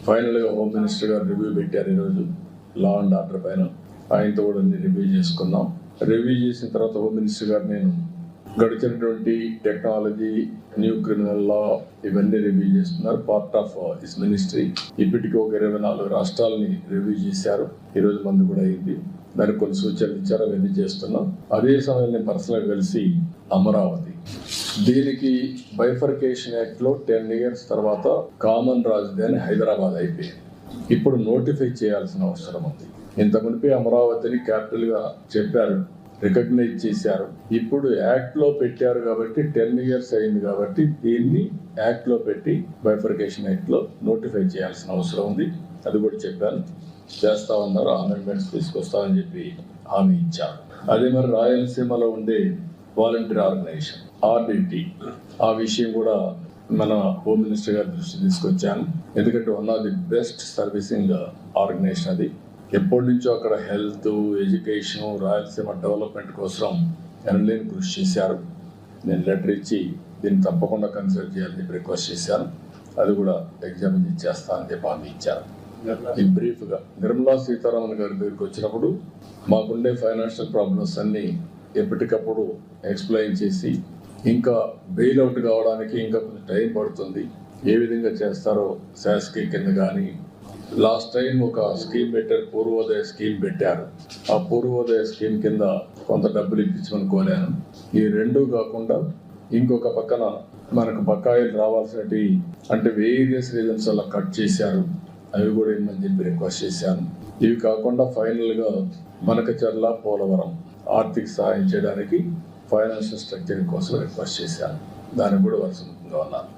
ఫైనల్గా home minister గారు review పెట్టారు ఈరోజు లా అండ్ ఆర్డర్ పైన. ఆయనతో కూడా రివ్యూ చేసుకున్నాం. రివ్యూ చేసిన తర్వాత హోమ్ మినిస్టర్ గారు నేను గడిచినటువంటి టెక్నాలజీ, న్యూ క్రిమినల్ లా ఇవన్నీ రివ్యూ చేస్తున్నారు. Part of his ministry. ఇప్పటికీ ఒక 24 రాష్ట్రాలని రివ్యూ చేశారు. ఈరోజు మంది కూడా అయింది. దానికి కొన్ని సూచనలు ఇచ్చారు, అవన్నీ చేస్తున్నాం. అదే సమయంలో నేను పర్సనల్గా కలిసి అమరావతి దీనికి బైఫర్కేషన్ యాక్ట్ లో 10 years తర్వాత కామన్ రాజధాని హైదరాబాద్ అయిపోయింది. ఇప్పుడు నోటిఫై చేయాల్సిన అవసరం ఉంది. ఇంత మునిపే అమరావతిని క్యాపిటల్ గా చెప్పారు, రికగ్నైజ్ చేశారు. ఇప్పుడు యాక్ట్ లో పెట్టారు కాబట్టి 10 years అయింది కాబట్టి దీన్ని యాక్ట్ లో పెట్టి బైఫర్కేషన్ యాక్ట్ లో నోటిఫై చేయాల్సిన అవసరం ఉంది. అది కూడా చెప్పాను, చేస్తా ఉన్నారు. అమెండ్మెంట్స్ తీసుకొస్తామని చెప్పి హామీ ఇచ్చారు. అదే మరి రాయలసీమలో ఉండే వాలంటీర్ ఆర్గనైజేషన్ RDT, ఆ విషయం కూడా మన హోమ్ మినిస్టర్ గారి దృష్టి తీసుకొచ్చాను. ఎందుకంటే one of the best servicing organization అది. ఎప్పటి నుంచో అక్కడ హెల్త్, ఎడ్యుకేషన్, రాయలసీమ డెవలప్మెంట్ కోసం ఎనలేని కృషి చేశారు. నేను లెటర్ ఇచ్చి దీన్ని తప్పకుండా కన్సిడర్ చేయాలని రిక్వెస్ట్ చేశాను. అది కూడా ఎగ్జామిన్ చేస్తానని చెప్పి హామీ ఇచ్చారు. ఈ బ్రీఫ్గా నిర్మలా సీతారామన్ గారి దగ్గరికి వచ్చినప్పుడు మాకుండే ఫైనాన్షియల్ ప్రాబ్లమ్స్ అన్నీ ఎప్పటికప్పుడు ఎక్స్ప్లెయిన్ చేసి, ఇంకా బెయిల్అవుట్ కావడానికి ఇంకా కొంచెం టైం పడుతుంది, ఏ విధంగా చేస్తారో శాసకి కింద కానీ, లాస్ట్ టైం ఒక స్కీమ్ పెట్టారు, పూర్వోదయ స్కీమ్ పెట్టారు. ఆ పూర్వోదయ స్కీమ్ కింద కొంత డబ్బులు ఇప్పించమని కోరాను. ఈ రెండూ కాకుండా ఇంకొక పక్కన మనకు బకాయిలు రావాల్సినవి అంటే వేరియస్ రీజన్స్ వల్ల కట్ చేశారు, అవి కూడా ఇమ్మని చెప్పి రిక్వెస్ట్ చేశాను. ఇవి కాకుండా ఫైనల్గా మనకచర్ల, పోలవరం ఆర్థిక సహాయం చేయడానికి ఫైనాన్షియల్ స్ట్రక్చరింగ్ కోసం రిక్వెస్ట్ చేశాను. దానికి కూడా వర్షంగా ఉన్నారు.